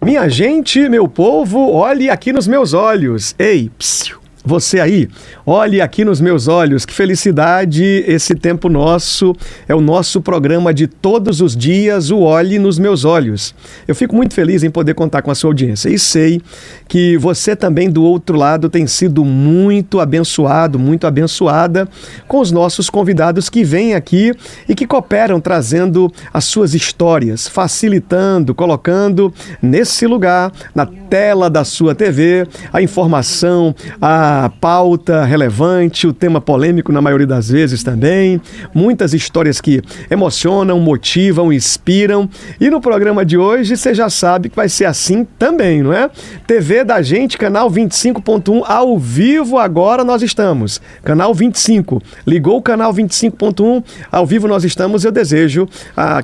Minha gente, meu povo, olhe aqui nos meus olhos. Ei, psiu. Você aí, olhe aqui nos meus olhos, que felicidade esse tempo nosso, é o nosso programa de todos os dias, o Olhe nos Meus Olhos. Eu fico muito feliz em poder contar com a sua audiência e sei que você também do outro lado tem sido muito abençoado, muito abençoada com os nossos convidados que vêm aqui e que cooperam trazendo as suas histórias, facilitando, colocando nesse lugar, na tela da sua TV, a informação, a pauta relevante, o tema polêmico na maioria das vezes também, muitas histórias que emocionam, motivam, inspiram. E no programa de hoje você já sabe que vai ser assim também, não é? TV da gente, canal 25.1, ao vivo agora nós estamos. Canal 25. Ligou o canal 25.1, ao vivo nós estamos. Eu desejo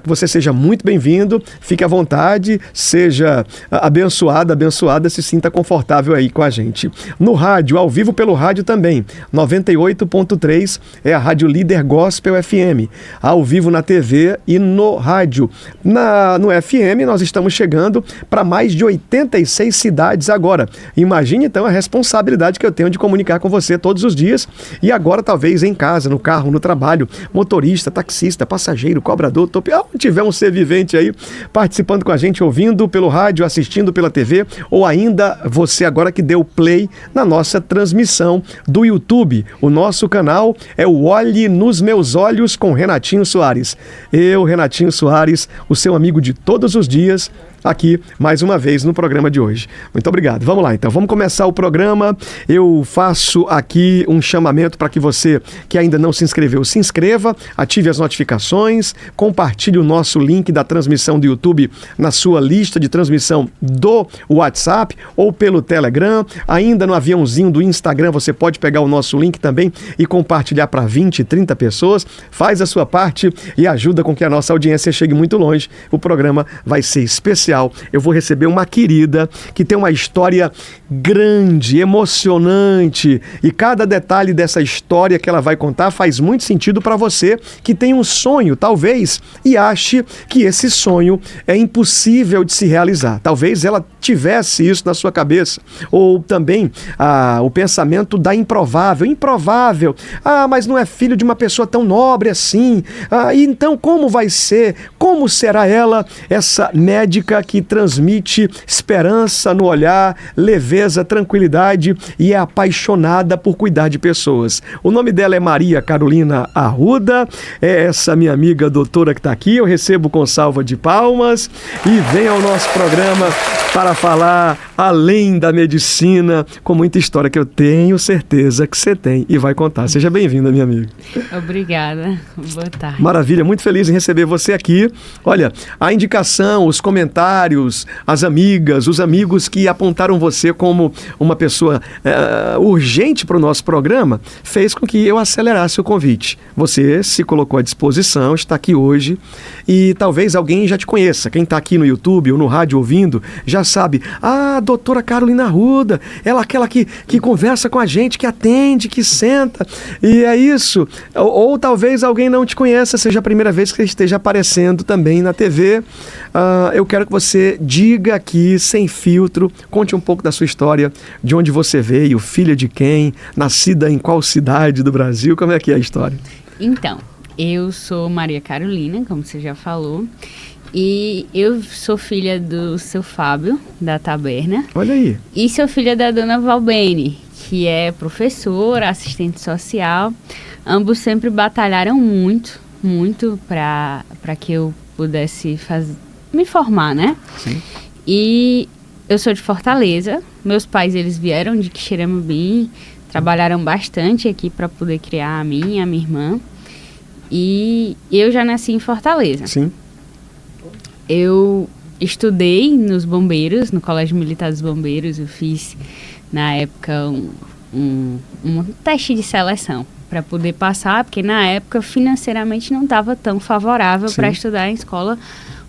que você seja muito bem-vindo, fique à vontade, seja abençoado, abençoada, se sinta confortável aí com a gente. No rádio, ao vivo pelo rádio também, 98.3 é a Rádio Líder Gospel FM, ao vivo na TV e no rádio. No FM nós estamos chegando para mais de 86 cidades agora. Imagine então a responsabilidade que eu tenho de comunicar com você todos os dias e agora talvez em casa, no carro, no trabalho, motorista, taxista, passageiro, cobrador, tiver um ser vivente aí participando com a gente, ouvindo pelo rádio, assistindo pela TV ou ainda você agora que deu play na nossa transmissão do YouTube. O nosso canal é o Olhe nos Meus Olhos com Renatinho Soares. Eu, Renatinho Soares, o seu amigo de todos os dias, aqui mais uma vez no programa de hoje. Muito obrigado. Vamos lá então, vamos começar o programa. Eu faço aqui um chamamento para que você que ainda não se inscreveu, se inscreva, ative as notificações, compartilhe o nosso link da transmissão do YouTube na sua lista de transmissão do WhatsApp ou pelo Telegram. Ainda no aviãozinho do Instagram você pode pegar o nosso link também e compartilhar para 20, 30 pessoas. Faz a sua parte e ajuda com que a nossa audiência chegue muito longe. O programa vai ser especial. Eu vou receber uma querida que tem uma história grande, emocionante e cada detalhe dessa história que ela vai contar faz muito sentido para você que tem um sonho, talvez, e ache que esse sonho é impossível de se realizar. Talvez ela tivesse isso na sua cabeça ou também o pensamento da improvável. Mas não é filho de uma pessoa tão nobre assim. E então como vai ser? Como será ela, essa médica que transmite esperança no olhar, leveza, tranquilidade e é apaixonada por cuidar de pessoas? O nome dela é Maria Carolina Arruda, é essa minha amiga doutora que está aqui. Eu recebo com salva de palmas e vem ao nosso programa para falar além da medicina, com muita história que eu tenho certeza que você tem e vai contar. Seja bem-vinda, minha amiga. Obrigada. Boa tarde. Maravilha, muito feliz em receber você aqui. Olha, a indicação, os comentários, as amigas, os amigos que apontaram você como uma pessoa urgente para o nosso programa, fez com que eu acelerasse o convite. Você se colocou à disposição, está aqui hoje e talvez alguém já te conheça. Quem está aqui no YouTube ou no rádio ouvindo, já sabe, a doutora Carolina Arruda, ela é aquela que conversa com a gente, que atende, que senta, e é isso. Ou talvez alguém não te conheça, seja a primeira vez que esteja aparecendo também na TV. Eu quero que você diga aqui, sem filtro, conte um pouco da sua história, de onde você veio, filha de quem, nascida em qual cidade do Brasil, como é que é a história? Então, eu sou Maria Carolina, como você já falou, e eu sou filha do seu Fábio, da Taberna. Olha aí. E sou filha da dona Valbene, que é professora, assistente social. Ambos sempre batalharam muito para que eu pudesse me formar, né? Sim. E eu sou de Fortaleza. Meus pais, eles vieram de Quixeramobim, trabalharam bastante aqui para poder criar a mim e a minha irmã. E eu já nasci em Fortaleza. Sim. Eu estudei nos bombeiros, no Colégio Militar dos Bombeiros. Eu fiz, na época, um teste de seleção para poder passar, porque na época financeiramente não estava tão favorável para estudar em escola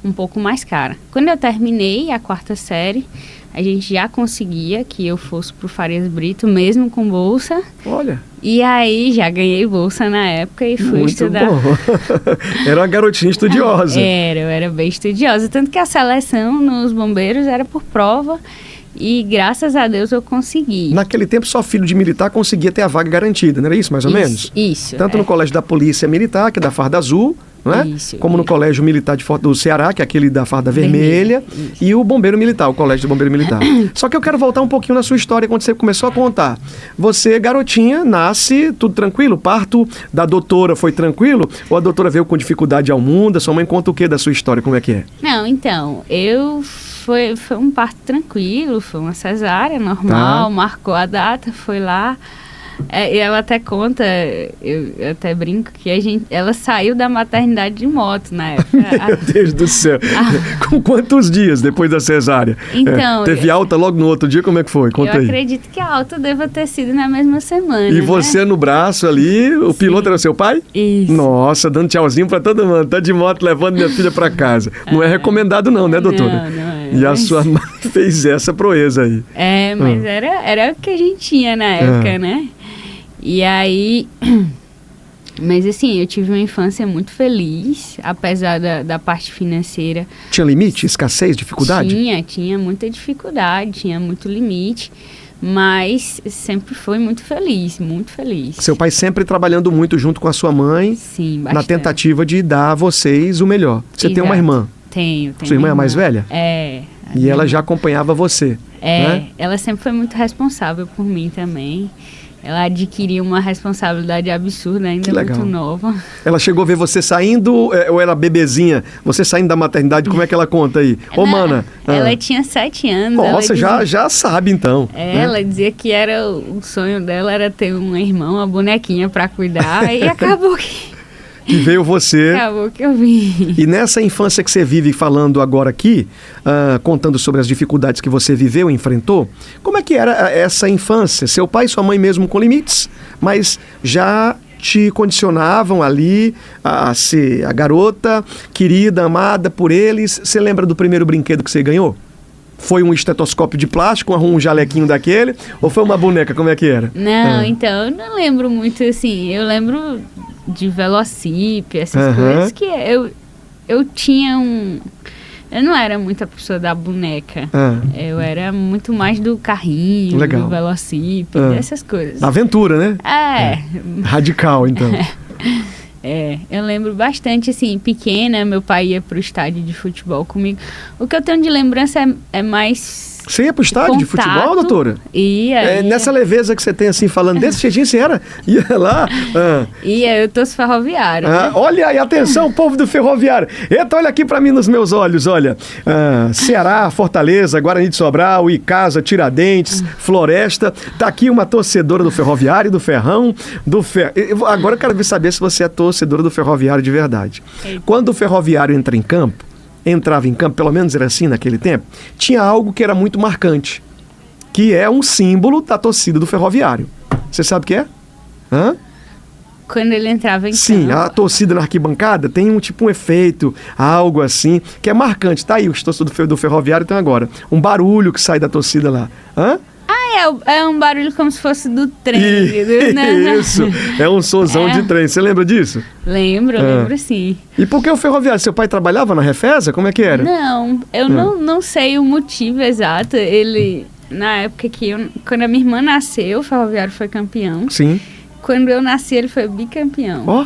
um pouco mais cara. Quando eu terminei a 4ª série, a gente já conseguia que eu fosse pro Farias Brito, mesmo com bolsa. Olha. E aí já ganhei bolsa na época e fui estudar. Bom. Era uma garotinha estudiosa. Eu era bem estudiosa. Tanto que a seleção nos bombeiros era por prova. E graças a Deus eu consegui. Naquele tempo, só filho de militar conseguia ter a vaga garantida, não era isso, mais ou menos? Isso. Tanto no colégio da Polícia Militar, que é da farda azul, não é? Isso, como no colégio militar do Ceará, que é aquele da farda vermelha, e o bombeiro militar, o colégio do bombeiro militar. Só que eu quero voltar um pouquinho na sua história, quando você começou a contar. Você, garotinha, nasce, tudo tranquilo? O parto da doutora foi tranquilo? Ou a doutora veio com dificuldade ao mundo? A sua mãe conta o que da sua história? Como é que é? Não, então, Foi um parto tranquilo, foi uma cesárea normal, marcou a data, foi lá. E ela até conta, eu até brinco, que ela saiu da maternidade de moto na época. Meu Deus do céu. Com quantos dias depois da cesárea? Então, teve alta logo no outro dia? Como é que foi? Conta eu aí. acredito que a alta deva ter sido na mesma semana. E você no braço ali, o piloto era seu pai? Isso. Nossa, dando tchauzinho pra todo mundo. Tá de moto levando minha filha pra casa. Não é recomendado não, né, doutora? Não é. E a sua mãe fez essa proeza aí. Mas era o que a gente tinha na época, né? E aí... Mas assim, eu tive uma infância muito feliz, apesar da parte financeira. Tinha limite, escassez, dificuldade? Tinha muita dificuldade, tinha muito limite, mas sempre foi muito feliz, muito feliz. Seu pai sempre trabalhando muito junto com a sua mãe. Sim, bastante. Na tentativa de dar a vocês o melhor. Você tem uma irmã? Tenho. Sua irmã é mais velha? É. E ela já acompanhava você, né? Ela sempre foi muito responsável por mim também. Ela adquiriu uma responsabilidade absurda, ainda muito nova. Ou chegou a ver você saindo, ou era bebezinha, você saindo da maternidade, como é que ela conta aí? Mana. Ela tinha 7 anos. Nossa, já sabe então. Ela dizia que o sonho dela era ter um irmão, uma bonequinha para cuidar, e acabou que veio você. Acabou que eu vi. E nessa infância que você vive falando agora aqui, contando sobre as dificuldades que você viveu e enfrentou, como é que era essa infância? Seu pai e sua mãe mesmo com limites, mas já te condicionavam ali a ser a garota querida, amada por eles. Você lembra do primeiro brinquedo que você ganhou? Foi um estetoscópio de plástico, um jalequinho daquele? Ou foi uma boneca? Como é que era? Não, então, eu não lembro muito assim. Eu lembro de Velocip, essas coisas que eu tinha eu não era muito a pessoa da boneca. Eu era muito mais do carrinho, do Velocip, dessas coisas. Aventura, né? Radical, então. Eu lembro bastante, assim, pequena, meu pai ia pro estádio de futebol comigo. O que eu tenho de lembrança é mais... Você ia pro estádio de futebol, doutora? Ia. Nessa leveza que você tem, assim, falando desse jeitinho, você ia lá? Eu torço ferroviário. Né? Olha aí, atenção, povo do ferroviário. Eita, olha aqui pra mim nos meus olhos, olha. Ceará, Fortaleza, Guarani de Sobral, Icasa, Tiradentes, Floresta. Tá aqui uma torcedora do ferroviário, do ferrão, Agora eu quero saber se você é torcedora do ferroviário de verdade. Quando o ferroviário entrava em campo, pelo menos era assim naquele tempo, tinha algo que era muito marcante, que é um símbolo da torcida do ferroviário. Você sabe o que é? Quando ele entrava em campo. Sim, a torcida na arquibancada tem um efeito, algo assim, que é marcante. Tá aí, os torcedores do ferroviário tem agora um barulho que sai da torcida lá. É um barulho como se fosse do trem. Isso, é um sonzão de trem. Você lembra disso? Lembro sim. E por que o ferroviário? Seu pai trabalhava na Refesa? Como é que era? Não, eu não sei o motivo exato. Ele, na época quando a minha irmã nasceu, o ferroviário foi campeão. Sim. Quando eu nasci, ele foi bicampeão.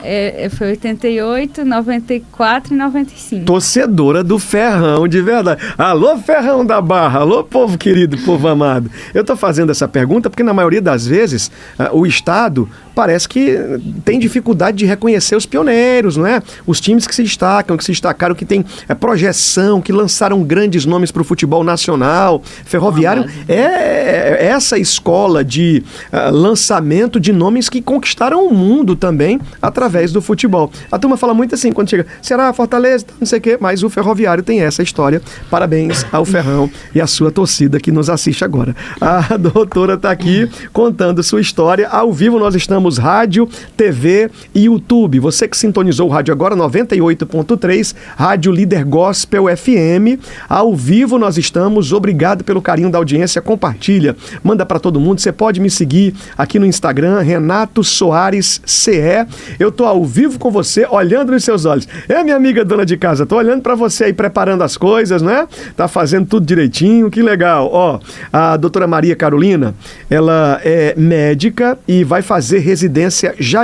Foi 88, 94 e 95. Torcedora do Ferrão, de verdade. Alô, Ferrão da Barra. Alô, povo querido, povo amado. Eu tô fazendo essa pergunta porque, na maioria das vezes, o Estado parece que tem dificuldade de reconhecer os pioneiros, não é? Os times que se destacaram, que tem projeção, que lançaram grandes nomes para o futebol nacional. Ferroviário é essa escola de lançamento de nomes que conquistaram o mundo também através do futebol. A turma fala muito assim, quando chega Ceará, Fortaleza, não sei o quê, mas o ferroviário tem essa história. Parabéns ao Ferrão e à sua torcida que nos assiste agora. A doutora está aqui contando sua história. Ao vivo nós estamos temos rádio, TV e YouTube. Você que sintonizou o rádio agora, 98.3, Rádio Líder Gospel FM. Ao vivo nós estamos. Obrigado pelo carinho da audiência. Compartilha, manda para todo mundo. Você pode me seguir aqui no Instagram, Renato Soares CE. Eu tô ao vivo com você, olhando nos seus olhos. Minha amiga dona de casa, tô olhando para você aí, preparando as coisas, né? Tá fazendo tudo direitinho, que legal. Ó, a doutora Maria Carolina, ela é médica e vai fazer residência já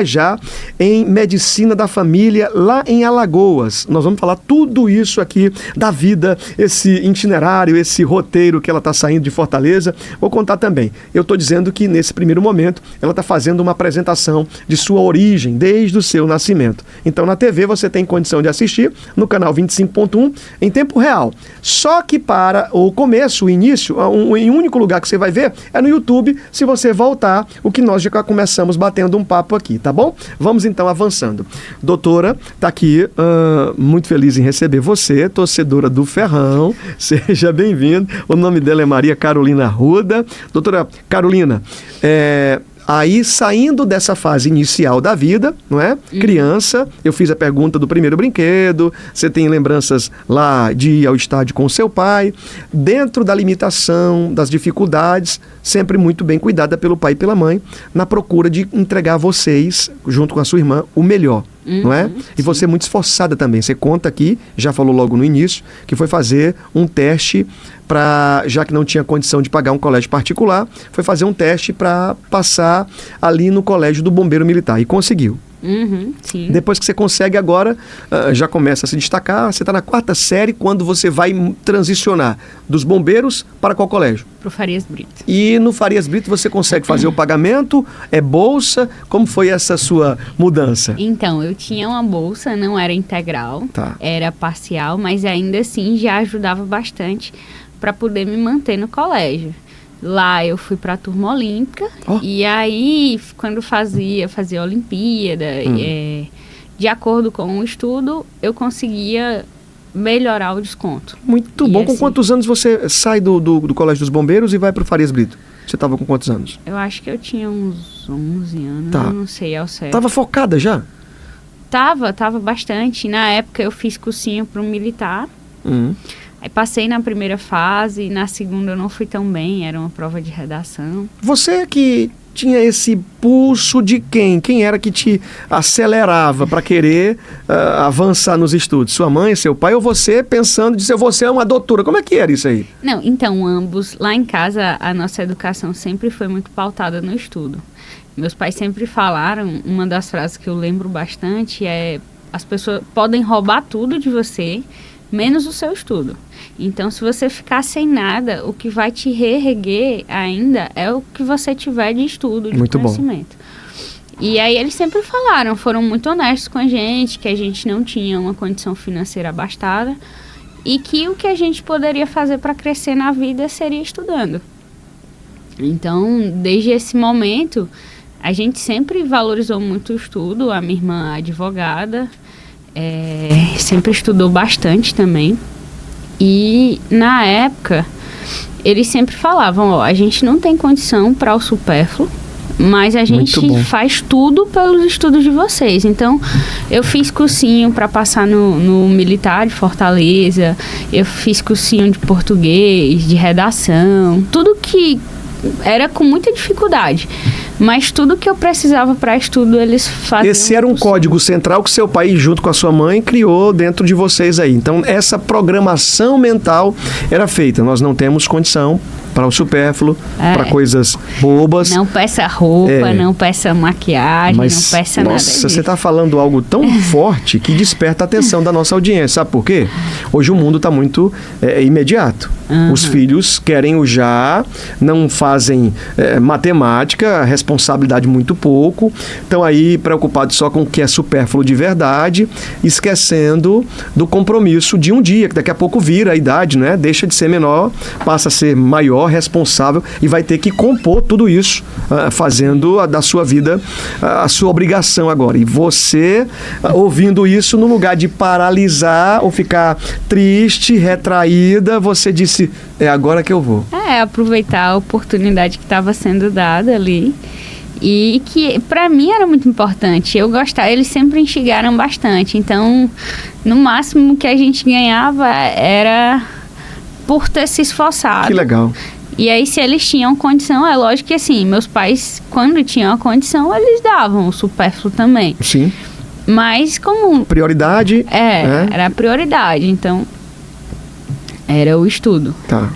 em Medicina da Família lá em Alagoas. Nós vamos falar tudo isso aqui da vida, esse itinerário, esse roteiro que ela está saindo de Fortaleza. Vou contar também. Eu estou dizendo que nesse primeiro momento ela está fazendo uma apresentação de sua origem, desde o seu nascimento. Então na TV você tem condição de assistir no canal 25.1 em tempo real. Só que para o começo, o início, um único lugar que você vai ver é no YouTube, se você voltar, o que nós já começamos batendo um papo aqui, tá bom? Vamos então avançando. Doutora, tá aqui, muito feliz em receber você, torcedora do Ferrão, seja bem-vindo. O nome dela é Maria Carolina Arruda. Doutora Carolina, aí, saindo dessa fase inicial da vida, não é? Criança, eu fiz a pergunta do primeiro brinquedo, você tem lembranças lá de ir ao estádio com o seu pai, dentro da limitação, das dificuldades, sempre muito bem cuidada pelo pai e pela mãe, na procura de entregar a vocês, junto com a sua irmã, o melhor. Não é? E você é muito esforçada também. Você conta aqui, já falou logo no início, que foi fazer um teste para, já que não tinha condição de pagar um colégio particular, foi fazer um teste para passar ali no colégio do Bombeiro Militar. E conseguiu. Sim. Depois que você consegue agora, já começa a se destacar. Você está na 4ª série, quando você vai transicionar dos bombeiros para qual colégio? Pro Farias Brito. E no Farias Brito você consegue fazer o pagamento? É bolsa? Como foi essa sua mudança? Então, eu tinha uma bolsa, não era integral, era parcial, mas ainda assim já ajudava bastante para poder me manter no colégio. Lá eu fui para a turma olímpica e aí quando fazia Olimpíada, de acordo com o estudo, eu conseguia melhorar o desconto. Muito bom. Assim, com quantos anos você sai do Colégio dos Bombeiros e vai para o Farias Brito? Você estava com quantos anos? Eu acho que eu tinha uns 11 anos, eu não sei ao certo. Estava focada já? Tava bastante. Na época eu fiz cursinho para um militar. Aí passei na primeira fase, na segunda eu não fui tão bem, era uma prova de redação. Você que tinha esse pulso de quem? Quem era que te acelerava para querer avançar nos estudos? Sua mãe, seu pai ou você pensando de ser você é uma doutora? Como é que era isso aí? Não, então ambos. Lá em casa a nossa educação sempre foi muito pautada no estudo. Meus pais sempre falaram, uma das frases que eu lembro bastante é: as pessoas podem roubar tudo de você, menos o seu estudo. Então, se você ficar sem nada, o que vai te reerguer ainda é o que você tiver de estudo, de muito conhecimento. Bom. E aí eles sempre falaram, foram muito honestos com a gente, que a gente não tinha uma condição financeira abastada e que o que a gente poderia fazer para crescer na vida seria estudando. Então, desde esse momento, a gente sempre valorizou muito o estudo. A minha irmã advogada, sempre estudou bastante também. E na época eles sempre falavam: a gente não tem condição para o supérfluo, mas a gente faz tudo pelos estudos de vocês. Então eu fiz cursinho para passar no militar de Fortaleza, eu fiz cursinho de português, de redação, tudo que era com muita dificuldade, mas tudo que eu precisava para estudo eles faziam. Esse era um código central que seu pai, junto com a sua mãe, criou dentro de vocês aí. Então essa programação mental era feita. Nós não temos condição para o supérfluo, para coisas bobas. Não peça roupa, não peça maquiagem, mas, não peça nada disso. Nossa, você está falando algo tão forte que desperta a atenção da nossa audiência. Sabe por quê? Hoje o mundo está muito imediato. Os filhos querem o já, não fazem matemática, responsabilidade muito pouco, estão aí preocupados só com o que é supérfluo de verdade, esquecendo do compromisso de um dia, que daqui a pouco vira a idade, né? Deixa de ser menor, passa a ser maior, responsável e vai ter que compor tudo isso, fazendo da sua vida a sua obrigação agora. E você, ouvindo isso, no lugar de paralisar ou ficar triste, retraída, você disse: é agora que eu vou. Aproveitar a oportunidade que estava sendo dada ali E que para mim era muito importante. Eu gostava, eles sempre instigaram bastante. Então, no máximo que a gente ganhava era por ter se esforçado. Que legal. E aí, se eles tinham condição, é lógico que assim, meus pais, quando tinham a condição, eles davam o supérfluo também. Sim. Mas como... Prioridade. Era a prioridade. Então, era o estudo. Tá.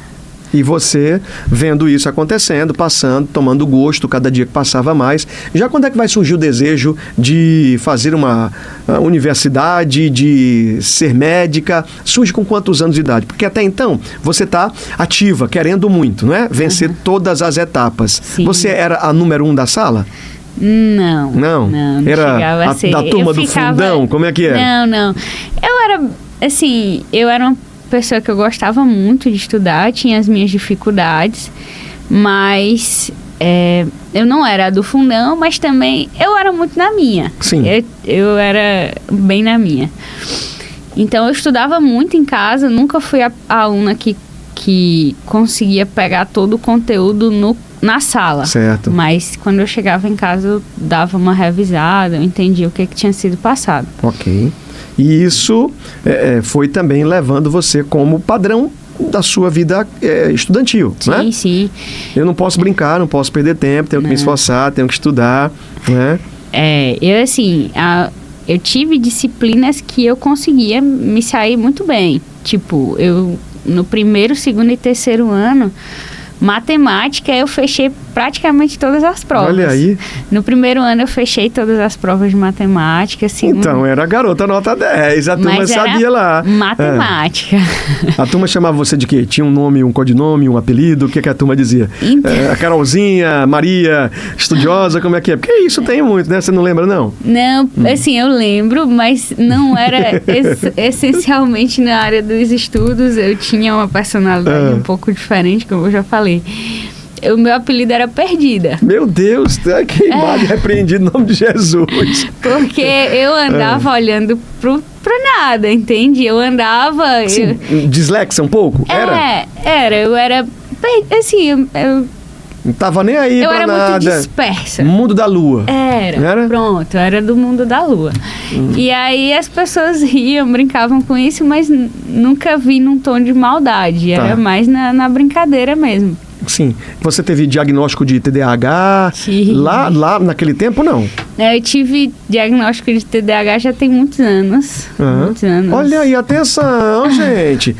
E você vendo isso acontecendo, passando, tomando gosto, cada dia que passava mais. Já quando é que vai surgir o desejo de fazer uma universidade, de ser médica? Surge com quantos anos de idade? Porque até então você está ativa, querendo muito, não é? Vencer todas as etapas. Sim. Você era a número 1 da sala? Não. Não? Era a da turma do fundão? Como é que é? Não. Eu era, assim, uma pessoa que eu gostava muito de estudar, tinha as minhas dificuldades, mas eu não era a do fundão, mas também eu era muito na minha. Sim. Eu era bem na minha. Então eu estudava muito em casa, nunca fui a aluna que conseguia pegar todo o conteúdo na sala. Certo. Mas quando eu chegava em casa eu dava uma revisada, eu entendia o que tinha sido passado. Ok. E isso foi também levando você como padrão da sua vida estudantil, né? Sim, sim. Eu não posso brincar, não posso perder tempo, tenho que me esforçar, tenho que estudar, né? Eu tive disciplinas que eu conseguia me sair muito bem. Tipo, no primeiro, segundo e terceiro ano, matemática, eu fechei praticamente todas as provas. Olha aí. No primeiro ano eu fechei todas as provas de matemática. Então, era garota nota 10, a turma sabia lá. Matemática. A turma chamava você de quê? Tinha um nome, um codinome, um apelido? O que a turma dizia? Então... a Carolzinha, Maria, estudiosa, como é que é? Porque isso tem muito, né? Você não lembra, não? Não, assim, eu lembro, mas não era essencialmente na área dos estudos. Eu tinha uma personalidade um pouco diferente, como eu já falei. O meu apelido era Perdida. Meu Deus, tá queimado e repreendido em nome de Jesus. Porque eu andava olhando pro nada, entende? Eu andava... Sim, dislexa um pouco? Era. Eu era... Assim, eu não tava nem aí pra nada. Eu era muito dispersa. Mundo da lua. Era? Pronto, era do mundo da lua. E aí as pessoas riam, brincavam com isso, mas nunca vi num tom de maldade. Era mais na brincadeira mesmo. Sim. Você teve diagnóstico de TDAH lá naquele tempo, não? Eu tive diagnóstico de TDAH já tem muitos anos. Muitos anos. Olha aí, atenção, gente.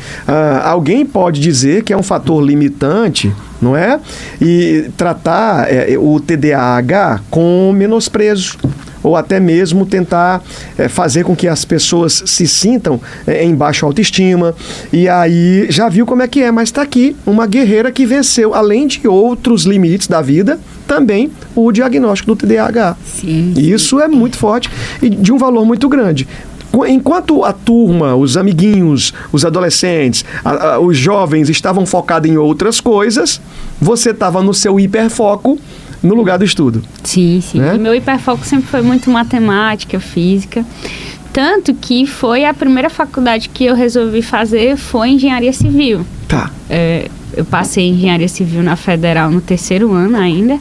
Alguém pode dizer que é um fator limitante, não é? E tratar o TDAH com menosprezo. Ou até mesmo tentar fazer com que as pessoas se sintam em baixa autoestima. E aí, já viu como é que é, mas está aqui uma guerreira que venceu, além de outros limites da vida, também o diagnóstico do TDAH. Sim. Isso é muito forte e de um valor muito grande. Enquanto a turma, os amiguinhos, os adolescentes, os jovens estavam focados em outras coisas, você estava no seu hiperfoco no lugar do estudo. Sim. Né? E meu hiperfoco sempre foi muito matemática, física. Tanto que foi a primeira faculdade que eu resolvi fazer foi engenharia civil. Tá. Eu passei em engenharia civil na Federal no terceiro ano ainda.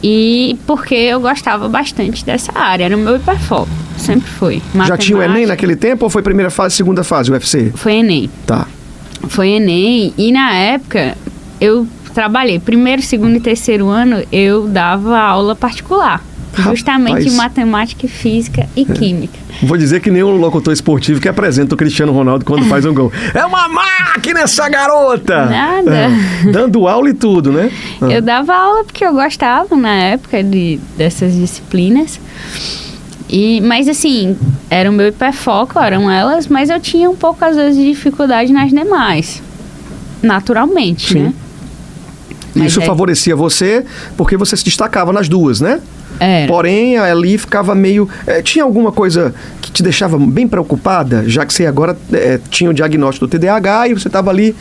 E porque eu gostava bastante dessa área, era o meu hiperfoco. Sempre foi. Matemática. Já tinha o Enem naquele tempo ou foi primeira fase, segunda fase, o UFC? Foi Enem. Tá. Foi Enem e na época eu trabalhei. Primeiro, segundo e terceiro ano eu dava aula particular. Justamente em matemática, física e química. Vou dizer que nem um locutor esportivo que apresenta o Cristiano Ronaldo quando faz um gol. É uma máquina essa garota! Nada. Dando aula e tudo, né? Eu dava aula porque eu gostava na época dessas disciplinas. Mas assim, era o meu hiperfoco, eram elas, mas eu tinha um pouco às vezes de dificuldade nas demais. Naturalmente, sim, né? Isso favorecia você porque você se destacava nas duas, né? Era. Porém, ali ficava meio... tinha alguma coisa que te deixava bem preocupada, já que você agora tinha o diagnóstico do TDAH e você estava ali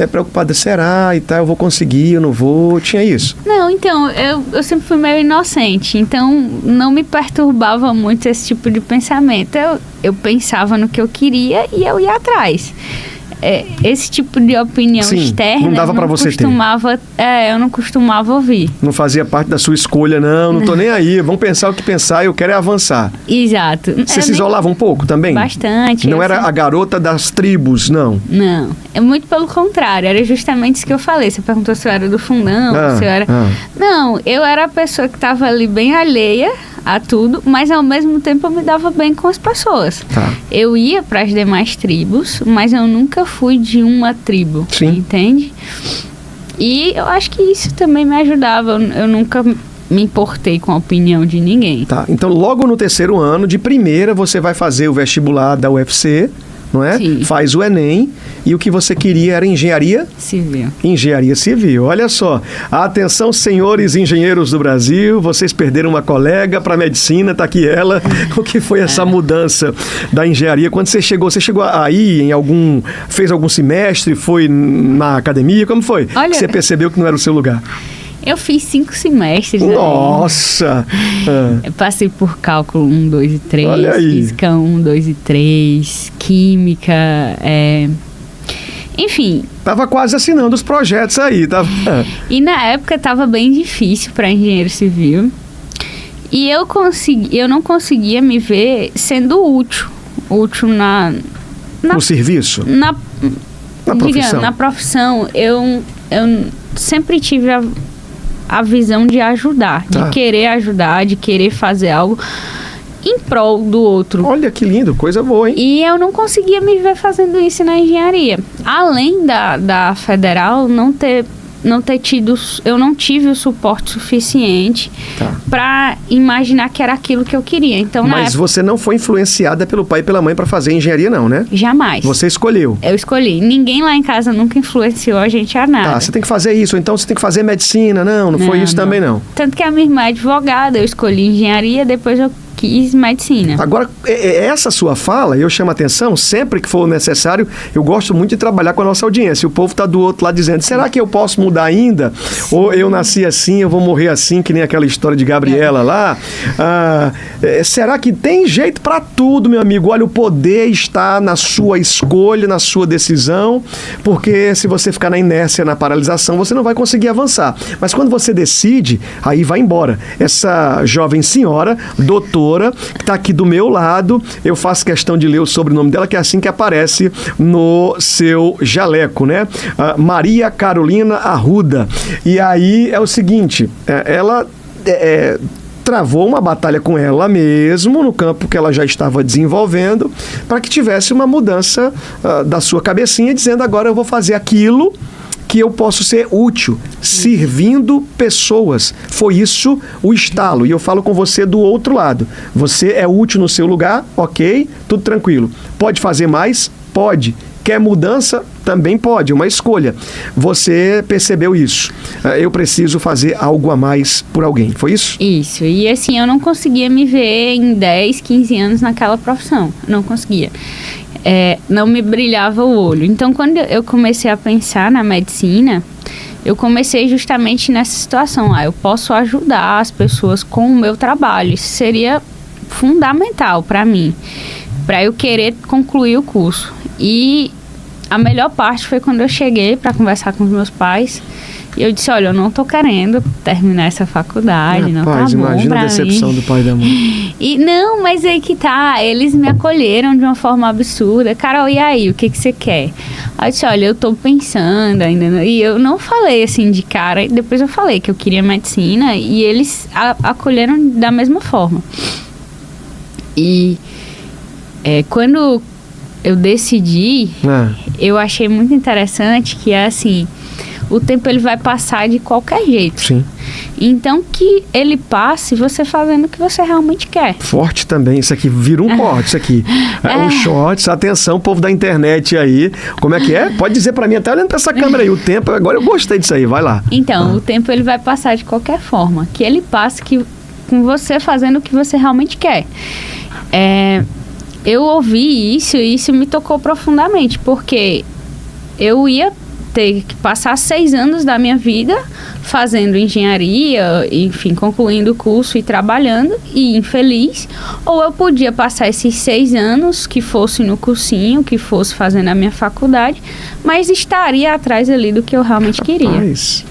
preocupada, será e tal, eu vou conseguir, eu não vou, tinha isso? Não, então, eu sempre fui meio inocente, então não me perturbava muito esse tipo de pensamento. Eu pensava no que eu queria e eu ia atrás. esse tipo de opinião Sim, externa... não dava pra você ter. Eu não costumava ouvir. Não fazia parte da sua escolha, não tô nem aí, vamos pensar o que pensar, eu quero é avançar. Exato. Você se isolava um pouco também? Bastante. Não era a garota das tribos, não? Não, é muito pelo contrário, era justamente isso que eu falei. Você perguntou se eu era do fundão, se eu era... Não, eu era a pessoa que estava ali bem alheia a tudo, mas ao mesmo tempo eu me dava bem com as pessoas. Tá. Eu ia para as demais tribos, mas eu nunca fui de uma tribo, Sim. Entende? E eu acho que isso também me ajudava, eu nunca me importei com a opinião de ninguém. Tá, então logo no 3º ano, de primeira, você vai fazer o vestibular da UFC, não é? Sim. Faz o Enem, e o que você queria era engenharia? Civil. Engenharia civil, olha só. Atenção, senhores engenheiros do Brasil, vocês perderam uma colega para medicina, tá aqui ela. O que foi essa mudança da engenharia? Quando você chegou aí fez algum semestre, foi na academia, como foi? Olha, que você percebeu que não era o seu lugar? Eu fiz 5 semestres. Nossa! Eu passei por cálculo 1, 2 e 3, Olha aí. física 1, 2 e 3, química, enfim. Tava quase assinando os projetos aí, tava. E na época tava bem difícil para engenheiro civil. E eu não conseguia me ver sendo útil No serviço? Na profissão? Digamos, na profissão, eu sempre tive a visão de ajudar, de querer ajudar, de querer fazer algo em prol do outro. Olha que lindo, coisa boa, hein? E eu não conseguia me ver fazendo isso na engenharia. Além da federal eu não tive o suporte suficiente para imaginar que era aquilo que eu queria. Então, mas você não foi influenciada pelo pai e pela mãe para fazer engenharia, não, né? Jamais. Você escolheu. Eu escolhi. Ninguém lá em casa nunca influenciou a gente a nada. Você tem que fazer isso, ou então você tem que fazer medicina. Não foi isso também, não. Tanto que a minha irmã é advogada, eu escolhi engenharia, depois eu quis medicina. Agora, essa sua fala, eu chamo a atenção, sempre que for necessário, eu gosto muito de trabalhar com a nossa audiência. O povo está do outro lado dizendo, será que eu posso mudar ainda? Sim. Ou eu nasci assim, eu vou morrer assim, que nem aquela história de Gabriela lá? Será que tem jeito para tudo, meu amigo? Olha, o poder está na sua escolha, na sua decisão, porque se você ficar na inércia, na paralisação, você não vai conseguir avançar. Mas quando você decide, aí vai embora. Essa jovem senhora, doutora, que está aqui do meu lado, eu faço questão de ler o sobrenome dela, que é assim que aparece no seu jaleco, né? Maria Carolina Arruda. E aí é o seguinte, ela travou uma batalha com ela mesmo, no campo que ela já estava desenvolvendo, para que tivesse uma mudança da sua cabecinha, dizendo agora eu vou fazer aquilo que eu posso ser útil, servindo pessoas. Foi isso o estalo. E eu falo com você do outro lado. Você é útil no seu lugar, ok, tudo tranquilo. Pode fazer mais? Pode. Quer mudança? Também pode, uma escolha. Você percebeu isso. Eu preciso fazer algo a mais por alguém. Foi isso? Isso. E assim, eu não conseguia me ver em 10, 15 anos naquela profissão. Não conseguia. Não me brilhava o olho. Então, quando eu comecei a pensar na medicina, eu comecei justamente nessa situação. Eu posso ajudar as pessoas com o meu trabalho. Isso seria fundamental para mim, para eu querer concluir o curso. E a melhor parte foi quando eu cheguei para conversar com os meus pais. E eu disse, olha, eu não estou querendo terminar essa faculdade, não tá bom imagina a decepção mim. do pai e da mãe. E não, mas aí que tá, eles me acolheram de uma forma absurda. Carol, e aí, o que você quer? Aí eu disse, olha, eu tô pensando ainda. E eu não falei assim de cara, depois eu falei que eu queria medicina e eles acolheram da mesma forma. E quando eu decidi, eu achei muito interessante que é assim, o tempo ele vai passar de qualquer jeito. Sim. Então que ele passe você fazendo o que você realmente quer. Forte também, isso aqui vira um corte, isso aqui. Os shorts, atenção, povo da internet aí. Como é que é? Pode dizer pra mim, até olhando pra essa câmera aí, o tempo, agora eu gostei disso aí, vai lá. Então, o tempo ele vai passar de qualquer forma. Que ele passe com você fazendo o que você realmente quer. Eu ouvi isso e isso me tocou profundamente, porque eu ia ter que passar 6 anos da minha vida fazendo engenharia, enfim, concluindo o curso e trabalhando, e infeliz, ou eu podia passar esses 6 anos que fosse no cursinho, que fosse fazendo a minha faculdade, mas estaria atrás ali do que eu realmente queria. Rapaz,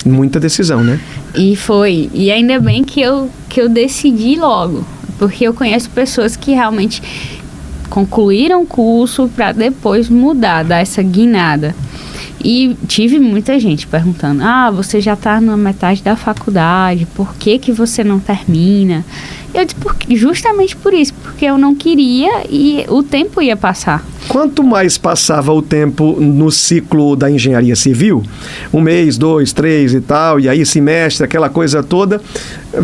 muita decisão, né? E ainda bem que eu decidi logo, porque eu conheço pessoas que realmente concluíram o curso para depois mudar, dar essa guinada. E tive muita gente perguntando, você já está na metade da faculdade, por que você não termina? Eu disse, justamente por isso, porque eu não queria e o tempo ia passar. Quanto mais passava o tempo no ciclo da engenharia civil, 1 mês, 2, 3 e tal, e aí semestre, aquela coisa toda,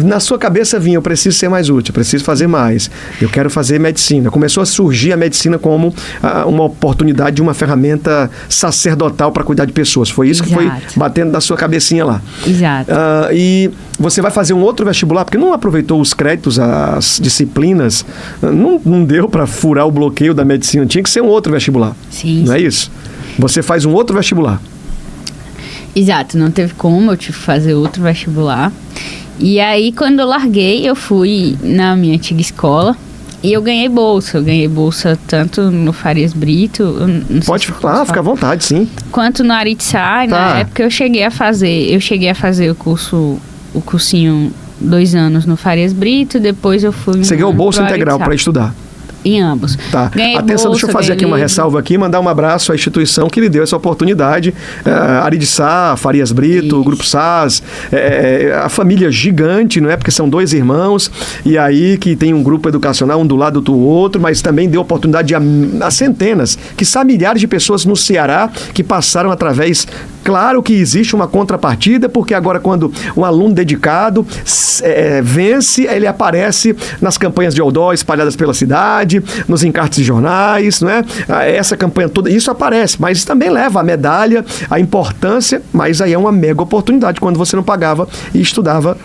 na sua cabeça vinha, eu preciso ser mais útil, eu preciso fazer mais, eu quero fazer medicina. Começou a surgir a medicina como uma oportunidade, de uma ferramenta sacerdotal para cuidar de pessoas. Foi isso que foi batendo na sua cabecinha lá. Exato. E você vai fazer um outro vestibular, porque não aproveitou os créditos, as disciplinas, não deu para furar o bloqueio da medicina, tinha que ser um outro vestibular. Sim. Não é isso? Você faz um outro vestibular. Exato, não teve como, eu tive que fazer outro vestibular. E aí, quando eu larguei, eu fui na minha antiga escola e eu ganhei bolsa. Eu ganhei bolsa tanto no Farias Brito... Pode falar, fica à vontade, sim. Quanto no Aritsai. Na época eu cheguei a fazer o cursinho 2 anos no Farias Brito, depois eu fui... Você ganhou bolsa integral para estudar? Em ambos. Tá. Atenção, deixa eu fazer aqui uma ressalva aqui, mandar um abraço à instituição que lhe deu essa oportunidade. Aridissá, Farias Brito, Grupo SAS, a família gigante, não é? Porque são 2 irmãos, e aí que tem um grupo educacional, um do lado do outro, mas também deu oportunidade a centenas, quiçá milhares de pessoas no Ceará que passaram através. Claro que existe uma contrapartida, porque agora quando um aluno dedicado vence, ele aparece nas campanhas de outdoor espalhadas pela cidade, nos encartes de jornais, não é? Essa campanha toda, isso aparece, mas também leva a medalha, a importância, mas aí é uma mega oportunidade quando você não pagava e estudava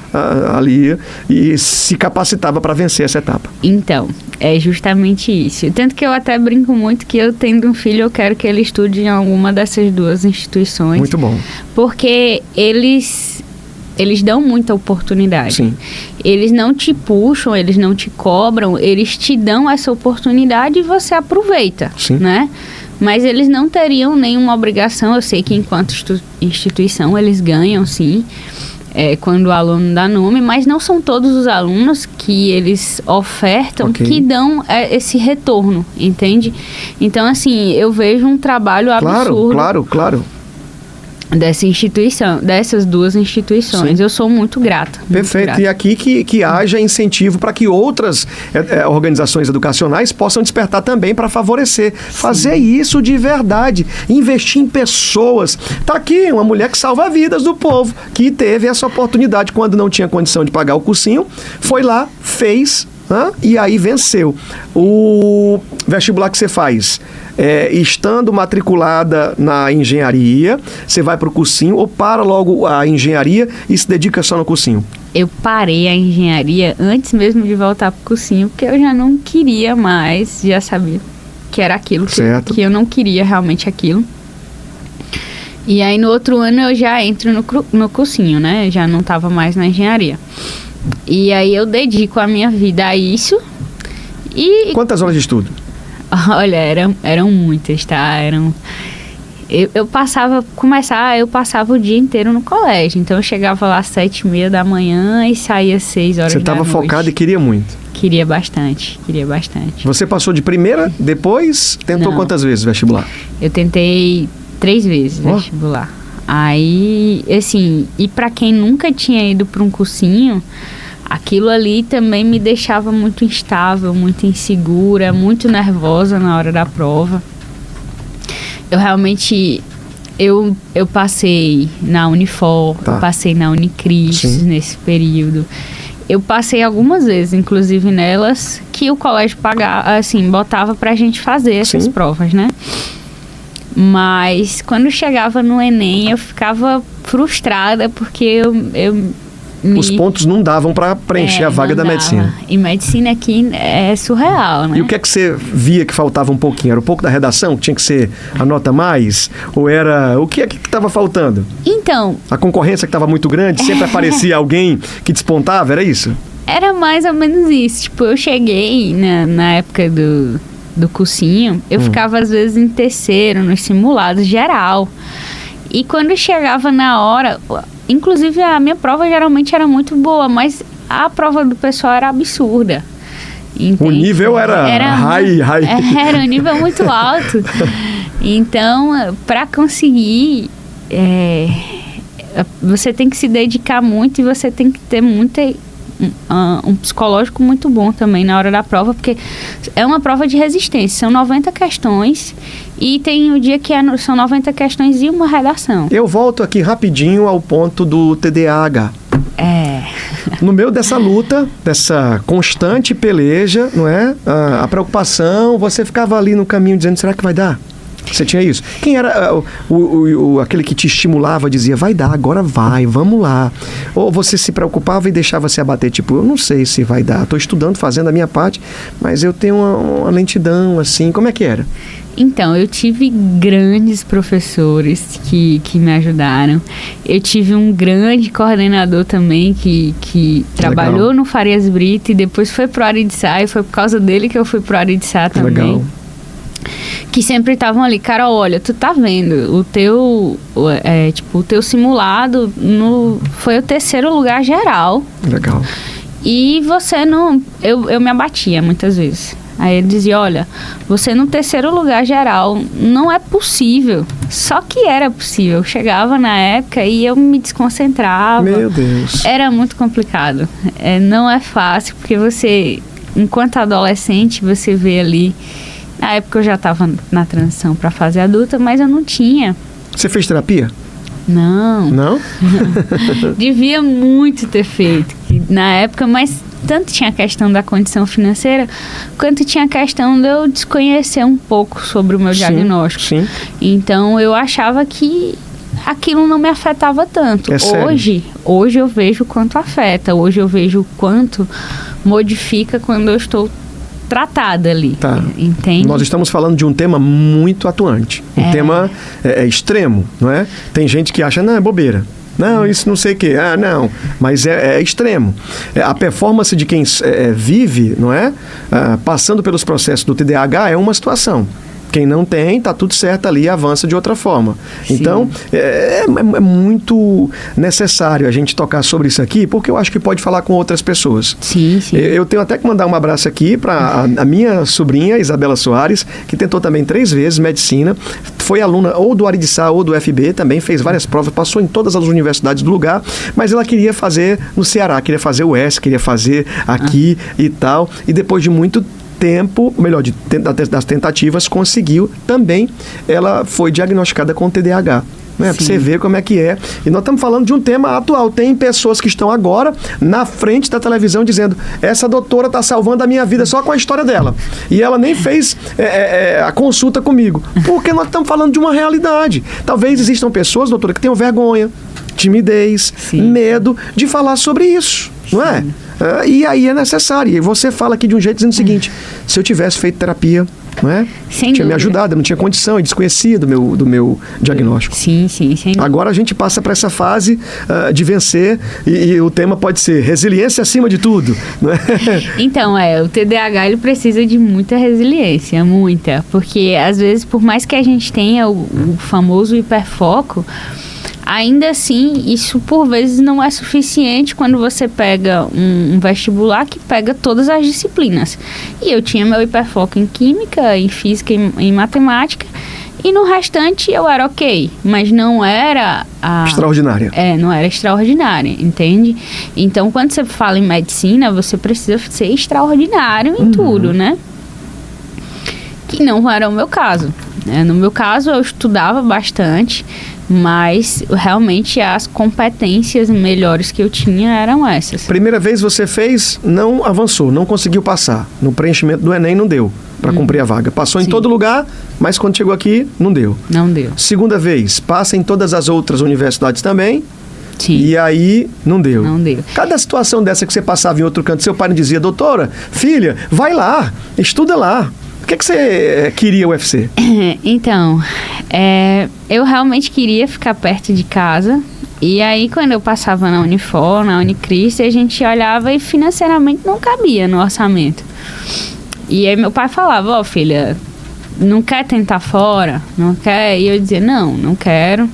ali e se capacitava para vencer essa etapa. Então, é justamente isso. Tanto que eu até brinco muito que eu tendo um filho, eu quero que ele estude em alguma dessas 2 instituições. Muito bom. Porque eles dão muita oportunidade. Sim. Eles não te puxam, eles não te cobram, eles te dão essa oportunidade e você aproveita, Sim. né? Mas eles não teriam nenhuma obrigação. Eu sei que enquanto instituição eles ganham, sim, quando o aluno dá nome, mas não são todos os alunos que eles ofertam que dão esse retorno, entende? Então, assim, eu vejo um trabalho absurdo. Claro. Dessas 2 instituições. Sim. Eu sou muito grata. Perfeito. Muito grata. E aqui que haja incentivo para que outras organizações educacionais possam despertar também para favorecer. Sim. Fazer isso de verdade. Investir em pessoas. Está aqui uma mulher que salva vidas do povo, que teve essa oportunidade quando não tinha condição de pagar o cursinho, foi lá, fez, e aí venceu. O vestibular que você faz, estando matriculada na engenharia, você vai para o cursinho ou para logo a engenharia e se dedica só no cursinho? Eu parei a engenharia antes mesmo de voltar para o cursinho, porque eu já não queria mais, já sabia que era aquilo, que eu não queria realmente aquilo. E aí no outro ano eu já entro no cursinho, né? Já não estava mais na engenharia. E aí eu dedico a minha vida a isso. E quantas horas de estudo? Olha, eram muitas, tá? Eu passava o dia inteiro no colégio. Então eu chegava lá às 7h30 da manhã e saía às 6 horas da noite. Você estava focada e queria muito? Queria bastante. Você passou de primeira, depois tentou quantas vezes vestibular? Eu tentei 3 vezes vestibular. Aí, assim, e para quem nunca tinha ido para um cursinho, aquilo ali também me deixava muito instável, muito insegura, muito nervosa na hora da prova. Eu realmente, eu passei na Unifor, passei na Unicris. Sim. Nesse período. Eu passei algumas vezes, inclusive nelas, que o colégio pagava, assim, botava pra gente fazer essas provas, né? Mas quando chegava no Enem eu ficava frustrada porque Os pontos não davam para preencher a vaga da medicina. E medicina aqui é surreal, né? E o que é que você via que faltava um pouquinho? Era um pouco da redação? Tinha que ser a nota mais? Ou era... O que é que estava faltando? Então... A concorrência que estava muito grande? Sempre aparecia alguém que despontava? Era isso? Era mais ou menos isso. Tipo, eu cheguei na época do cursinho, eu ficava às vezes em terceiro, nos simulados geral. E quando chegava na hora... Inclusive, a minha prova geralmente era muito boa, mas a prova do pessoal era absurda. Entende? O nível era high. Era um nível muito alto. Então, para conseguir, você tem que se dedicar muito e você tem que ter um psicológico muito bom também na hora da prova, porque é uma prova de resistência, são 90 questões e tem o dia que são 90 questões e uma redação. Eu volto aqui rapidinho ao ponto do TDAH. No meio dessa luta, dessa constante peleja, não é? A preocupação, você ficava ali no caminho dizendo, será que vai dar? Você tinha isso? Quem era aquele que te estimulava, dizia, vai dar, agora vai, vamos lá? Ou você se preocupava e deixava se abater, tipo, eu não sei se vai dar, estou estudando, fazendo a minha parte, mas eu tenho uma lentidão, assim, como é que era? Então, eu tive grandes professores que me ajudaram. Eu tive um grande coordenador também que trabalhou no Farias Brito e depois foi pro Aridiçá, e foi por causa dele que eu fui pro Aridiçá também. Legal. Que sempre estavam ali, cara, olha, tu tá vendo, o teu simulado foi o terceiro lugar geral. Legal. E você não... Eu me abatia muitas vezes. Aí ele dizia, olha, você no terceiro lugar geral não é possível. Só que era possível. Eu chegava na época e eu me desconcentrava. Meu Deus. Era muito complicado. Não é fácil, porque você, enquanto adolescente, você vê ali... Na época eu já estava na transição para fase adulta, mas eu não tinha. Você fez terapia? Não. Não? Devia muito ter feito na época, mas tanto tinha a questão da condição financeira, quanto tinha a questão de eu desconhecer um pouco sobre o meu diagnóstico. Sim. Então eu achava que aquilo não me afetava tanto. Hoje eu vejo o quanto afeta, hoje eu vejo o quanto modifica quando eu estou tratada ali, entende? Nós estamos falando de um tema muito atuante, um tema extremo, não é? Tem gente que acha, não, é bobeira. Não, isso não sei o quê. Não. Mas é extremo. A performance de quem vive, não é? Passando pelos processos do TDAH é uma situação. Quem não tem, tá tudo certo ali e avança de outra forma. Sim. Então, é muito necessário a gente tocar sobre isso aqui, porque eu acho que pode falar com outras pessoas. Sim, sim. Eu tenho até que mandar um abraço aqui para a minha sobrinha, Isabela Soares, que tentou também 3 vezes medicina, foi aluna ou do Aridiçá ou do FB, também fez várias provas, passou em todas as universidades do lugar, mas ela queria fazer no Ceará, queria fazer o S, queria fazer aqui e tal, e depois de muito tempo, melhor, das tentativas, conseguiu também, ela foi diagnosticada com TDAH. Para você ver como é que é. E nós estamos falando de um tema atual. Tem pessoas que estão agora na frente da televisão dizendo, essa doutora está salvando a minha vida só com a história dela. E ela nem fez a consulta comigo. Porque nós estamos falando de uma realidade. Talvez existam pessoas, doutora, que tenham vergonha, timidez, medo de falar sobre isso. Não é? E aí é necessário. E você fala aqui de um jeito dizendo o seguinte, se eu tivesse feito terapia, não é? Tinha me ajudado, eu não tinha condição, eu desconhecia do meu diagnóstico. Sim. Agora a gente passa para essa fase de vencer e o tema pode ser resiliência acima de tudo, não é? Então, o TDAH ele precisa de muita resiliência, muita, porque às vezes por mais que a gente tenha o famoso hiperfoco, ainda assim, isso por vezes não é suficiente quando você pega um vestibular que pega todas as disciplinas. E eu tinha meu hiperfoco em química, em física, em matemática, e no restante eu era ok, mas não era extraordinária. Não era extraordinária, entende? Então, quando você fala em medicina, você precisa ser extraordinário em tudo, né? Que não era o meu caso. No meu caso, eu estudava bastante, mas realmente as competências melhores que eu tinha eram essas. Primeira vez você fez, não avançou, não conseguiu passar. No preenchimento do Enem não deu para cumprir a vaga. Passou em todo lugar, mas quando chegou aqui, não deu. Não deu. Segunda vez, passa em todas as outras universidades também, Sim. E aí, não deu. Não deu. Cada situação dessa que você passava em outro canto, seu pai não dizia, doutora, filha, vai lá, estuda lá. Por que você queria o UFC? Então, eu realmente queria ficar perto de casa. E aí, quando eu passava na Unifor, na Unicristo, a gente olhava e financeiramente não cabia no orçamento. E aí meu pai falava, filha, não quer tentar fora? Não quer? E eu dizia, não quero.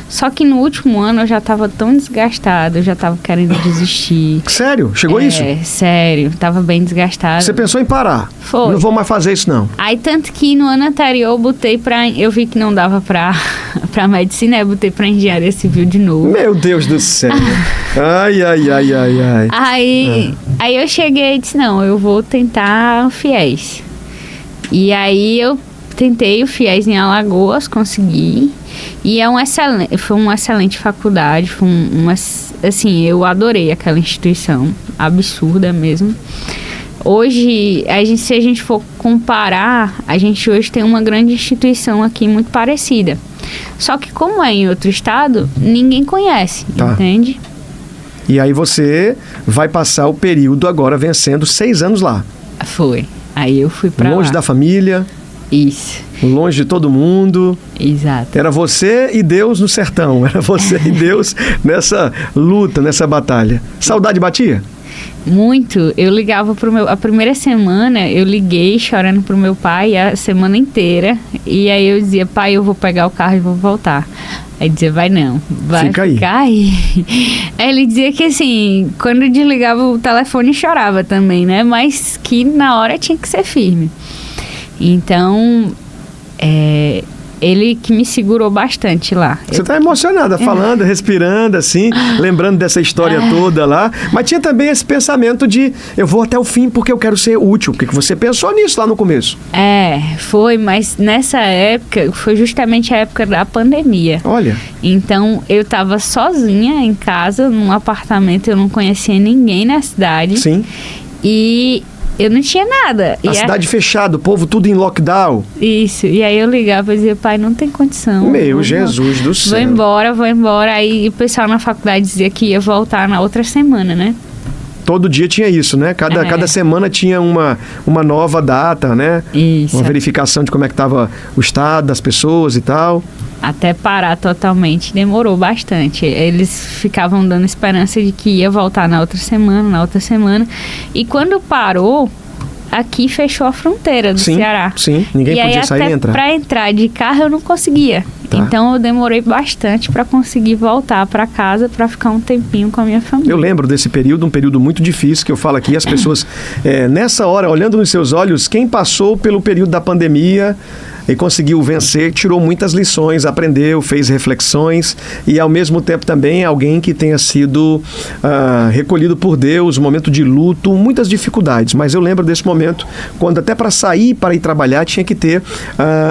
Só que no último ano eu já estava tão desgastada, eu já estava querendo desistir. Sério? Chegou isso? Sério, estava bem desgastada. Você pensou em parar? Foi. Não vou mais fazer isso, não. Aí, tanto que no ano anterior eu vi que não dava pra medicina, eu botei pra engenharia civil de novo. Meu Deus do céu. Ai. Aí eu cheguei e disse, não, eu vou tentar o FIES. E aí eu tentei o FIES em Alagoas, consegui. E foi uma excelente faculdade, assim, eu adorei aquela instituição, absurda mesmo. Hoje, se a gente for comparar, a gente hoje tem uma grande instituição aqui muito parecida. Só que como é em outro estado, ninguém conhece, entende? E aí você vai passar o período agora vencendo 6 anos lá. Foi. Aí eu fui pra longe lá. Da família. Isso. Longe de todo mundo. Exato. Era você e Deus no sertão. Era você e Deus nessa luta, nessa batalha. Saudade batia? Muito. Eu ligava a primeira semana, eu liguei chorando pro meu pai a semana inteira. E aí eu dizia, pai, eu vou pegar o carro e vou voltar. Aí dizia, vai não, vai ficar aí. Aí ele dizia que assim, quando eu desligava o telefone chorava também, né? Mas que na hora tinha que ser firme. Então, ele que me segurou bastante lá. Você está emocionada, falando, respirando, assim, lembrando dessa história toda lá. Mas tinha também esse pensamento de, eu vou até o fim porque eu quero ser útil. Porque você pensou nisso lá no começo. Foi, mas nessa época, foi justamente a época da pandemia. Olha. Então, eu estava sozinha em casa, num apartamento, eu não conhecia ninguém na cidade. Sim. E eu não tinha nada. A cidade fechada, o povo tudo em lockdown. Isso. E aí eu ligava e dizia, pai, não tem condição. Meu Jesus do céu. Vou embora. Aí o pessoal na faculdade dizia que ia voltar na outra semana, né? Todo dia tinha isso, né? Cada semana tinha uma nova data, né? Isso. Uma verificação de como é que estava o estado das pessoas e tal. Até parar totalmente, demorou bastante. Eles ficavam dando esperança de que ia voltar na outra semana. E quando parou, aqui fechou a fronteira do Ceará. Sim, ninguém podia sair e entrar. Para entrar de carro eu não conseguia. Tá. Então eu demorei bastante para conseguir voltar para casa para ficar um tempinho com a minha família. Eu lembro desse período, um período muito difícil que eu falo aqui, as pessoas nessa hora, olhando nos seus olhos, quem passou pelo período da pandemia e conseguiu vencer, tirou muitas lições, aprendeu, fez reflexões e ao mesmo tempo também alguém que tenha sido recolhido por Deus, um momento de luto, muitas dificuldades, mas eu lembro desse momento quando até para sair, para ir trabalhar, tinha que ter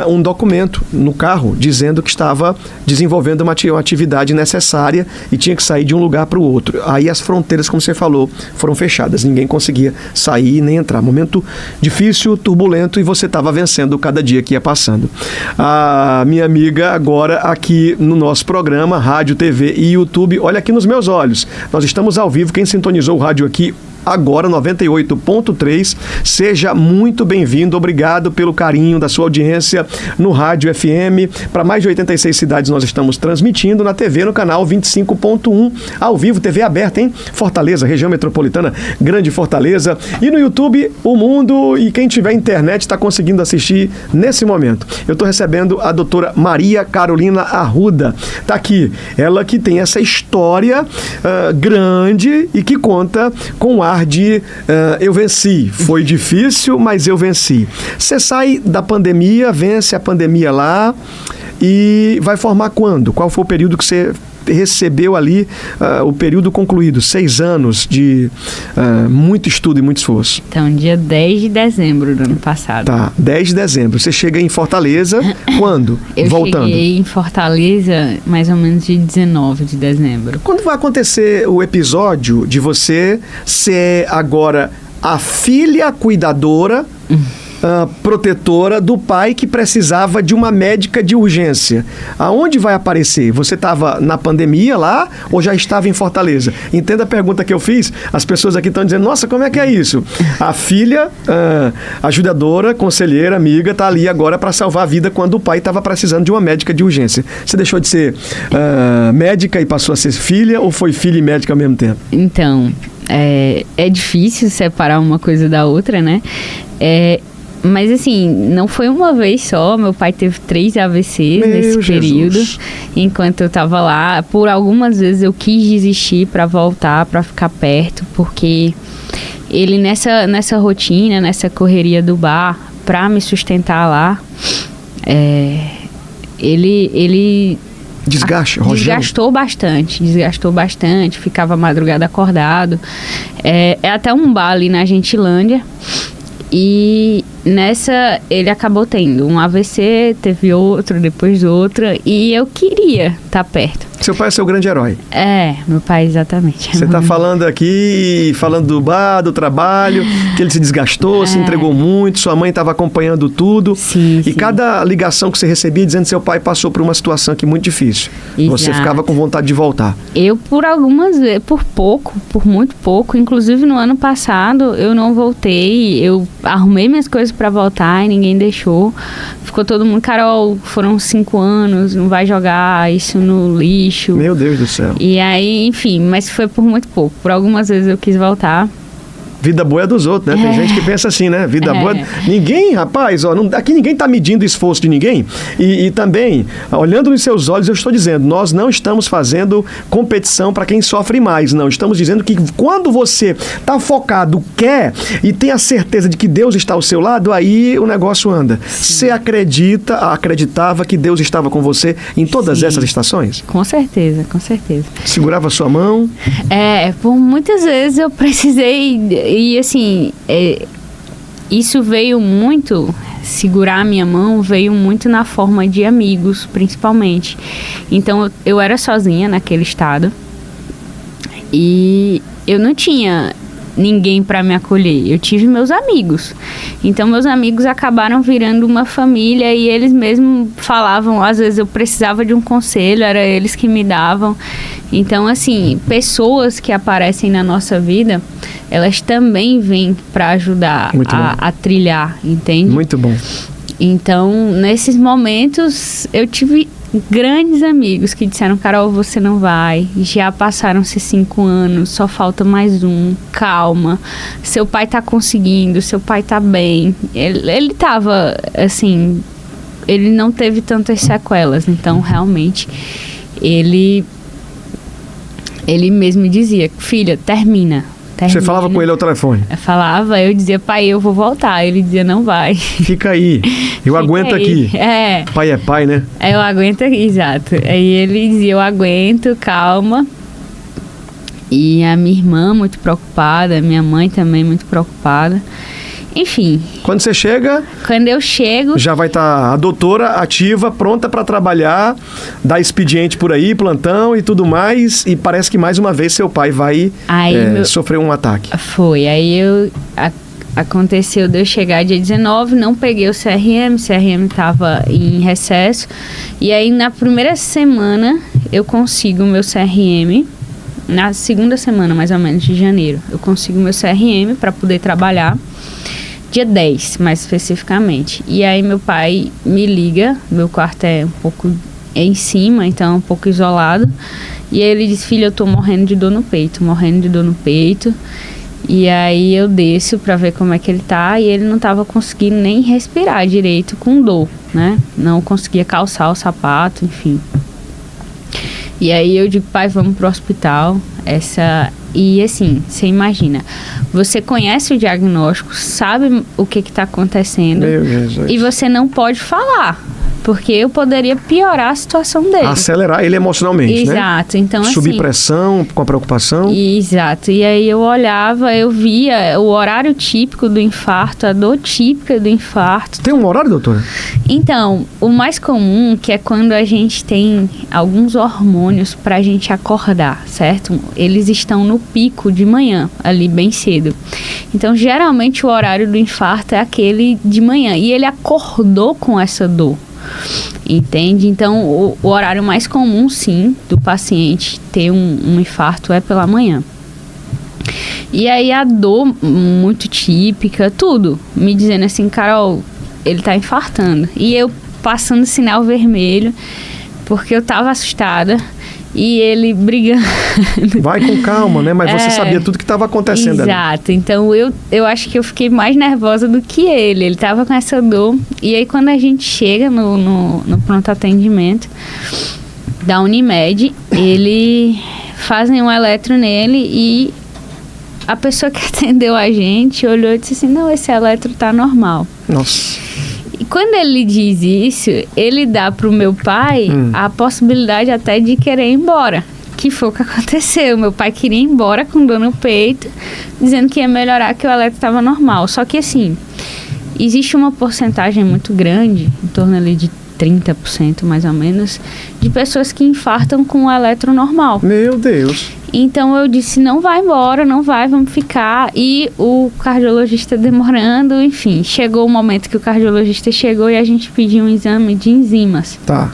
um documento no carro dizendo que estava desenvolvendo uma atividade necessária e tinha que sair de um lugar para o outro. Aí as fronteiras, como você falou, foram fechadas, ninguém conseguia sair nem entrar. Momento difícil, turbulento e você estava vencendo cada dia que ia passando. A minha amiga agora aqui no nosso programa, Rádio, TV e YouTube, olha aqui nos meus olhos. Nós estamos ao vivo, quem sintonizou o rádio aqui agora, 98.3, seja muito bem-vindo, obrigado pelo carinho da sua audiência no Rádio FM, para mais de 86 cidades nós estamos transmitindo, na TV no canal 25.1, ao vivo, TV aberta em Fortaleza, região metropolitana, Grande Fortaleza, e no YouTube, o mundo, e quem tiver internet está conseguindo assistir nesse momento. Eu estou recebendo a doutora Maria Carolina Arruda, tá aqui, ela que tem essa história grande e que conta com ar de eu venci. Foi difícil, mas eu venci. Você sai da pandemia, vence a pandemia lá e vai formar quando? Qual foi o período que você recebeu ali, o período concluído? 6 anos de muito estudo e muito esforço. Então, dia 10 de dezembro do ano passado. Tá, 10 de dezembro. Você chega em Fortaleza quando? Voltando. Eu cheguei em Fortaleza mais ou menos de 19 de dezembro. Quando vai acontecer o episódio de você ser agora a filha cuidadora protetora do pai que precisava de uma médica de urgência. Aonde vai aparecer? Você estava na pandemia lá ou já estava em Fortaleza? Entenda a pergunta que eu fiz. As pessoas aqui estão dizendo, nossa, como é que é isso? A filha, ajudadora, conselheira, amiga, está ali agora para salvar a vida quando o pai estava precisando de uma médica de urgência. Você deixou de ser médica e passou a ser filha ou foi filha e médica ao mesmo tempo? Então, é difícil separar uma coisa da outra, né? Mas assim, não foi uma vez só. Meu pai teve 3 AVCs nesse período, enquanto eu tava lá. Por algumas vezes eu quis desistir para voltar, para ficar perto, porque ele nessa rotina, nessa correria do bar, para me sustentar lá, ele desgastou bastante, ficava madrugada acordado. É até um bar ali na Gentilândia. E nessa ele acabou tendo um AVC, teve outro, depois outra, e eu queria estar perto. Seu pai é seu grande herói. Meu pai, exatamente. Você está falando aqui, falando do bar, do trabalho, que ele se desgastou, se entregou muito, sua mãe estava acompanhando tudo. Sim. Cada ligação que você recebia dizendo que seu pai passou por uma situação aqui muito difícil. Exato. Você ficava com vontade de voltar. Eu, por algumas vezes, por muito pouco, inclusive no ano passado, eu não voltei, eu arrumei minhas coisas para voltar e ninguém deixou. Ficou todo mundo, Carol, foram 5 anos, não vai jogar isso no lixo. Meu Deus do céu. E aí, enfim, mas foi por muito pouco. Por algumas vezes eu quis voltar. Vida boa é dos outros, né? Tem gente que pensa assim, né? Vida boa... Ninguém, rapaz, aqui ninguém está medindo o esforço de ninguém. E também, olhando nos seus olhos, eu estou dizendo, nós não estamos fazendo competição para quem sofre mais, não. Estamos dizendo que quando você está focado, quer e tem a certeza de que Deus está ao seu lado, aí o negócio anda. Você acreditava que Deus estava com você em todas essas estações? Com certeza, com certeza. Segurava sua mão? Por muitas vezes eu precisei... E assim, isso veio muito, segurar a minha mão veio muito na forma de amigos, principalmente. Então eu era sozinha naquele estado e eu não tinha ninguém para me acolher. Eu tive meus amigos. Então meus amigos acabaram virando uma família e eles mesmos falavam, às vezes eu precisava de um conselho, era eles que me davam. Então assim, pessoas que aparecem na nossa vida, elas também vêm para ajudar a trilhar, entende? Muito bom. Então, nesses momentos, eu tive grandes amigos que disseram, Carol, você não vai, já passaram-se 5 anos, só falta mais um, calma, seu pai tá conseguindo, seu pai tá bem. Ele tava, assim, ele não teve tantas sequelas, então, realmente, ele mesmo dizia, filha, termina. Você falava com ele ao telefone? Eu falava, eu dizia, pai, eu vou voltar. Ele dizia, não vai. Fica aí, eu aguento aqui. Pai é pai, né? Eu aguento aqui, exato. Aí ele dizia, eu aguento, calma. E a minha irmã muito preocupada, minha mãe também muito preocupada. Enfim. Quando você chega... Quando eu chego... Já vai estar a doutora ativa, pronta para trabalhar, dar expediente por aí, plantão e tudo mais. E parece que mais uma vez seu pai vai sofrer um ataque. Foi. Aí aconteceu de eu chegar dia 19, não peguei o CRM estava em recesso. E aí na primeira semana eu consigo o meu CRM. Na segunda semana, mais ou menos, de janeiro, eu consigo o meu CRM para poder trabalhar. Dia 10, mais especificamente. E aí meu pai me liga, meu quarto é um pouco em cima, então é um pouco isolado. E aí ele diz, filha, eu tô morrendo de dor no peito. E aí eu desço pra ver como é que ele tá, e ele não tava conseguindo nem respirar direito com dor, né? Não conseguia calçar o sapato, enfim. E aí eu digo, pai, vamos pro hospital. E assim, você imagina, você conhece o diagnóstico, sabe o que está acontecendo, e você não pode falar. porque eu poderia piorar a situação dele. Acelerar ele emocionalmente, né? Exato. Então, subir assim, pressão com a preocupação. Exato. E aí eu olhava, eu via o horário típico do infarto, a dor típica do infarto. Tem um horário, doutora? Então, o mais comum, que é quando a gente tem alguns hormônios pra gente acordar, certo? Eles estão no pico de manhã, ali bem cedo. Então, geralmente o horário do infarto é aquele de manhã. E ele acordou com essa dor. Entende? Então, o horário mais comum, sim, do paciente ter um infarto é pela manhã. E aí a dor muito típica, tudo, me dizendo assim, Carol, ele tá infartando. E eu passando sinal vermelho, porque eu tava assustada. E ele brigando. Vai com calma, né? Mas você sabia tudo que estava acontecendo ali. Exato. Então, eu acho que eu fiquei mais nervosa do que ele. Ele tava com essa dor. E aí, quando a gente chega no pronto atendimento da Unimed, ele fazem um eletro nele e a pessoa que atendeu a gente olhou e disse assim, não, esse eletro tá normal. Nossa. E quando ele diz isso, ele dá pro meu pai a possibilidade até de querer ir embora. Que foi o que aconteceu. Meu pai queria ir embora com dor no peito, dizendo que ia melhorar, que o eletro estava normal. Só que assim, existe uma porcentagem muito grande, em torno ali de 30% mais ou menos, de pessoas que infartam com o eletro normal. Meu Deus. Então eu disse, não vai embora, não vai, vamos ficar. E o cardiologista demorando, enfim. Chegou o momento que o cardiologista chegou e a gente pediu um exame de enzimas. Tá.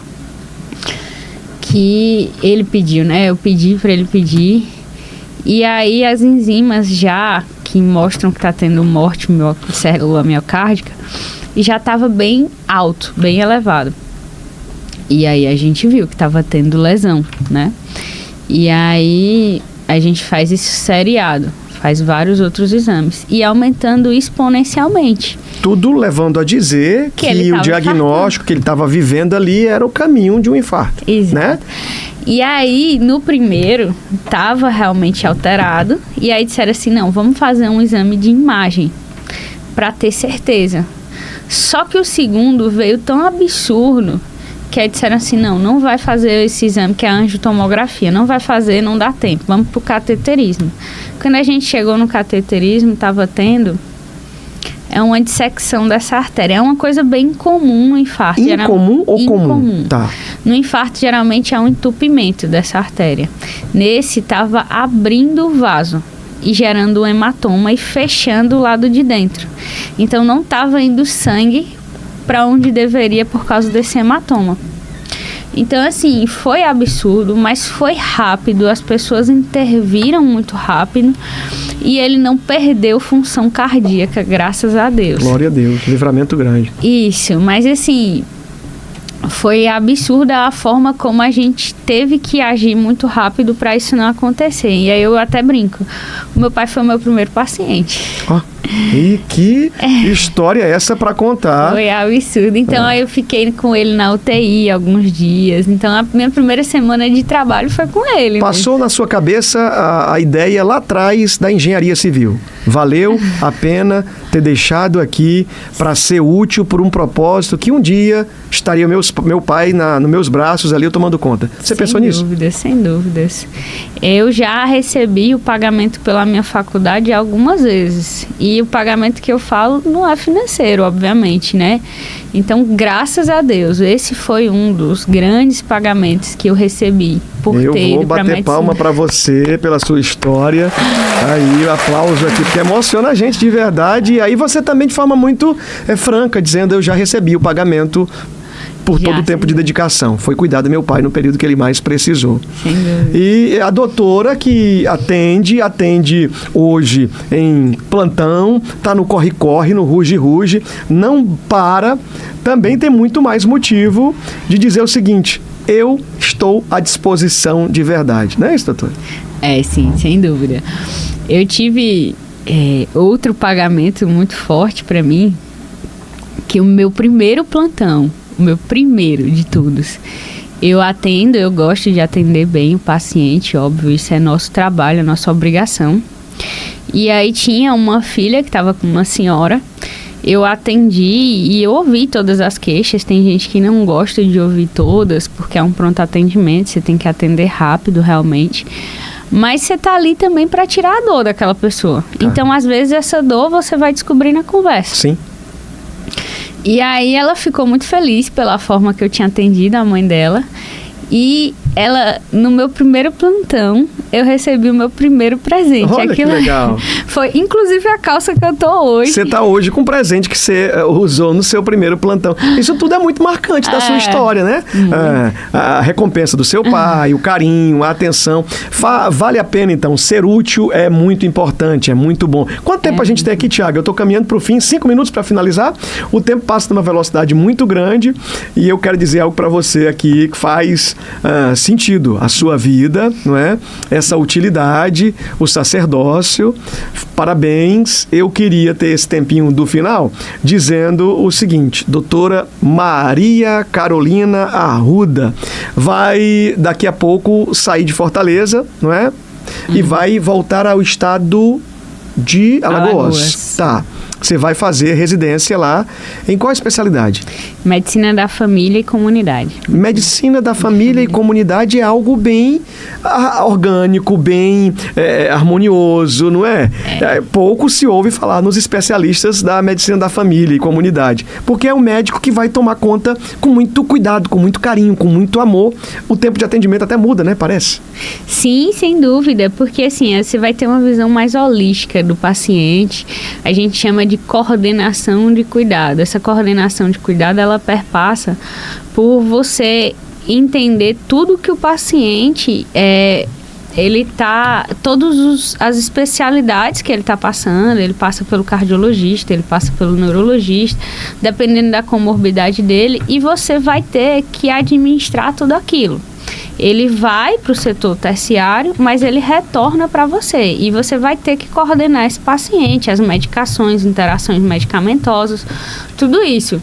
Que ele pediu, né? Eu pedi para ele pedir. E aí as enzimas já, que mostram que tá tendo morte célula miocárdica, já estava bem alto, bem elevado. E aí a gente viu que estava tendo lesão, né? E aí a gente faz isso seriado, faz vários outros exames e aumentando exponencialmente. Tudo levando a dizer que o diagnóstico que ele estava vivendo ali era o caminho de um infarto. Exato. Né? E aí, no primeiro, estava realmente alterado. E aí disseram assim, não, vamos fazer um exame de imagem para ter certeza. Só que o segundo veio tão absurdo que aí disseram assim, não vai fazer esse exame que é a angiotomografia, não vai fazer, não dá tempo, vamos pro cateterismo. Quando a gente chegou no cateterismo, estava tendo uma dissecção dessa artéria, é uma coisa bem comum no infarto. Incomum ou comum? Incomum. Tá. No infarto, geralmente, é um entupimento dessa artéria. Nesse, estava abrindo o vaso e gerando um hematoma e fechando o lado de dentro. Então, não estava indo sangue para onde deveria por causa desse hematoma. Então, assim, foi absurdo, mas foi rápido, as pessoas interviram muito rápido e ele não perdeu função cardíaca, graças a Deus. Glória a Deus, livramento grande. Isso, mas assim, foi absurda a forma como a gente teve que agir muito rápido para isso não acontecer. E aí eu até brinco, o meu pai foi o meu primeiro paciente. E que história é essa para contar? Foi absurdo. Então, aí eu fiquei com ele na UTI alguns dias. Então, a minha primeira semana de trabalho foi com ele. Passou na sua cabeça a ideia lá atrás da engenharia civil. Valeu a pena ter deixado aqui para ser útil por um propósito que um dia estaria meu pai nos meus braços ali, eu tomando conta. Você pensou nisso? Sem dúvidas. Eu já recebi o pagamento pela minha faculdade algumas vezes. E o pagamento que eu falo não é financeiro, obviamente, né? Então, graças a Deus, esse foi um dos grandes pagamentos que eu recebi por ter ido pra medicina. Eu vou bater palma para você pela sua história. Aí, o aplauso aqui, porque emociona a gente de verdade. E aí você também de forma muito franca, dizendo eu já recebi o pagamento por todo o tempo de dedicação. Foi cuidar do meu pai no período que ele mais precisou. Sem dúvida. E a doutora que atende hoje em plantão, tá no corre-corre, no ruge-ruge, não para, também tem muito mais motivo de dizer o seguinte, eu estou à disposição de verdade. Não é isso, doutora? Sim, sem dúvida. Eu tive outro pagamento muito forte para mim, que o meu primeiro plantão, o meu primeiro de todos. Eu gosto de atender bem o paciente, óbvio, isso é nosso trabalho, é nossa obrigação. E aí tinha uma filha que estava com uma senhora eu atendi e eu ouvi todas as queixas. Tem gente que não gosta de ouvir todas, porque é um pronto atendimento, você tem que atender rápido realmente. Mas você tá ali também para tirar a dor daquela pessoa. Então, às vezes, essa dor você vai descobrir na conversa. Sim. E aí ela ficou muito feliz pela forma que eu tinha atendido a mãe dela. E ela, no meu primeiro plantão, eu recebi o meu primeiro presente. Olha que legal. Foi, inclusive, a calça que eu tô hoje. Você tá hoje com um presente que você usou no seu primeiro plantão. Isso tudo é muito marcante da sua história, né? A recompensa do seu pai, o carinho, a atenção. Vale a pena, então. Ser útil é muito importante, é muito bom. Quanto tempo a gente tem aqui, Thiago? Eu tô caminhando pro fim, 5 minutos para finalizar. O tempo passa numa velocidade muito grande e eu quero dizer algo para você aqui que faz sentido a sua vida, não é? Essa utilidade, o sacerdócio. Parabéns. Eu queria ter esse tempinho do final dizendo o seguinte: doutora Maria Carolina Arruda vai daqui a pouco sair de Fortaleza, não é? E vai voltar ao estado de Alagoas. Tá. Você vai fazer residência lá. Em qual especialidade? Medicina da família e comunidade. Medicina da família e comunidade é algo bem orgânico, bem harmonioso, não é? Pouco se ouve falar nos especialistas da medicina da família e comunidade, porque é um médico que vai tomar conta com muito cuidado, com muito carinho, com muito amor. O tempo de atendimento até muda, né? Parece. Sim, sem dúvida, porque assim, você vai ter uma visão mais holística do paciente. A gente chama de coordenação de cuidado. Essa coordenação de cuidado, ela perpassa por você entender tudo que o paciente ele tá, todas as especialidades que ele está passando. Ele passa pelo cardiologista, ele passa pelo neurologista, dependendo da comorbidade dele, e você vai ter que administrar tudo aquilo. Ele vai para o setor terciário, mas ele retorna para você. E você vai ter que coordenar esse paciente, as medicações, interações medicamentosas, tudo isso.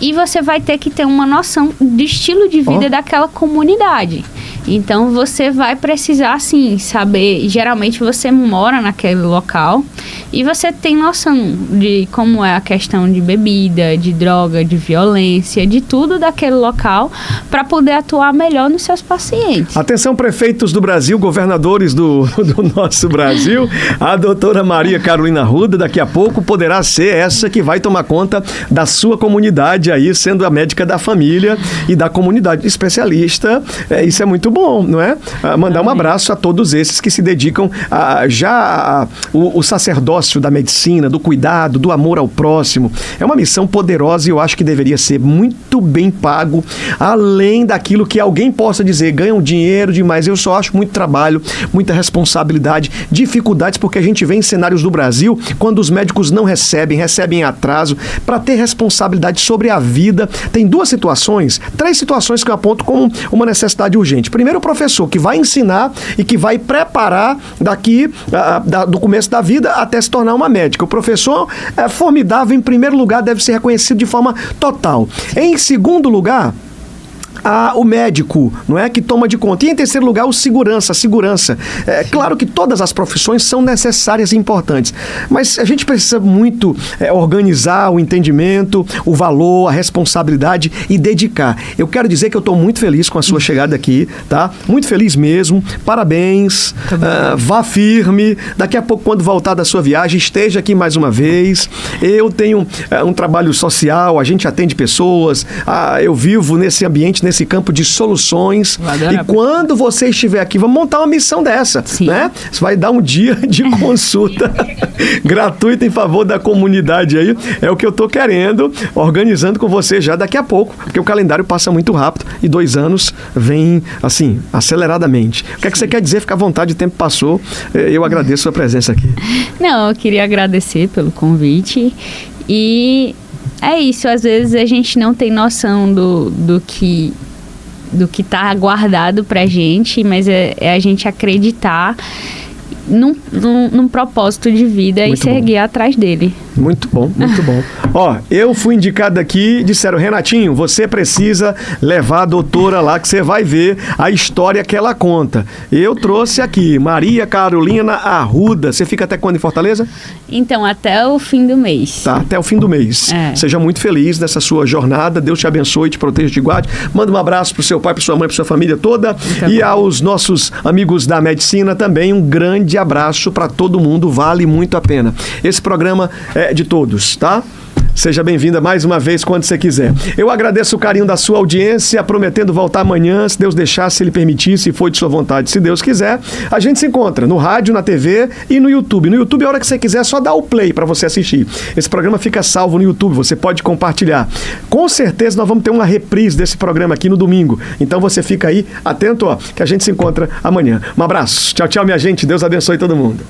E você vai ter que ter uma noção de estilo de vida daquela comunidade. Então, você vai precisar, assim, saber... Geralmente, você mora naquele local e você tem noção de como é a questão de bebida, de droga, de violência, de tudo daquele local, para poder atuar melhor nos seus pacientes. Atenção, prefeitos do Brasil, governadores do nosso Brasil. A doutora Maria Carolina Arruda, daqui a pouco, poderá ser essa que vai tomar conta da sua comunidade aí, sendo a médica da família e da comunidade especialista. Isso é muito bom, não é? Mandar um abraço a todos esses que se dedicam o sacerdócio da medicina, do cuidado, do amor ao próximo. É uma missão poderosa e eu acho que deveria ser muito bem pago, além daquilo que alguém possa dizer, ganham dinheiro demais. Eu só acho muito trabalho, muita responsabilidade, dificuldades, porque a gente vê em cenários do Brasil, quando os médicos não recebem em atraso, para ter responsabilidade sobre a vida. Tem 3 situações que eu aponto como uma necessidade urgente. Primeiro, o professor que vai ensinar e que vai preparar daqui do começo da vida até se tornar uma médica. O professor é formidável, em primeiro lugar, deve ser reconhecido de forma total. Em segundo lugar, o médico, não é, que toma de conta. E em terceiro lugar, a segurança. É claro que todas as profissões são necessárias e importantes, mas a gente precisa muito organizar o entendimento, o valor, a responsabilidade e dedicar. Eu quero dizer que eu estou muito feliz com a sua chegada aqui, tá? Muito feliz mesmo. Parabéns. Vá firme. Daqui a pouco, quando voltar da sua viagem, esteja aqui mais uma vez. Eu tenho um trabalho social, a gente atende pessoas, eu vivo nesse ambiente, nesse campo de soluções. E quando você estiver aqui, vamos montar uma missão dessa, né? Você vai dar um dia de consulta gratuita em favor da comunidade aí. É o que eu tô querendo, organizando com você já daqui a pouco, porque o calendário passa muito rápido e 2 anos vem, assim, aceleradamente. O que é que você quer dizer? Fica à vontade, o tempo passou. Eu agradeço a sua presença aqui. Não, eu queria agradecer pelo convite e... é isso, às vezes a gente não tem noção do que está guardado pra gente, mas é a gente acreditar num propósito de vida muito e seguir atrás dele. Muito bom, muito bom. Ó, eu fui indicado aqui, disseram, Renatinho, você precisa levar a doutora lá, que você vai ver a história que ela conta. Eu trouxe aqui, Maria Carolina Arruda. Você fica até quando em Fortaleza? Então, até o fim do mês. Tá, até o fim do mês. Seja muito feliz nessa sua jornada. Deus te abençoe, te proteja, te guarde. Manda um abraço pro seu pai, pra sua mãe, pra sua família toda. E aos nossos amigos da medicina também, um grande abraço para todo mundo. Vale muito a pena. Esse programa é de todos, tá? Seja bem-vinda mais uma vez quando você quiser. Eu agradeço o carinho da sua audiência, prometendo voltar amanhã, se Deus deixar, se Ele permitir, se for de sua vontade, se Deus quiser. A gente se encontra no rádio, na TV e no YouTube. No YouTube, a hora que você quiser, só dá o play para você assistir. Esse programa fica salvo no YouTube, você pode compartilhar. Com certeza nós vamos ter uma reprise desse programa aqui no domingo. Então você fica aí atento, ó, que a gente se encontra amanhã. Um abraço. Tchau, tchau, minha gente. Deus abençoe todo mundo.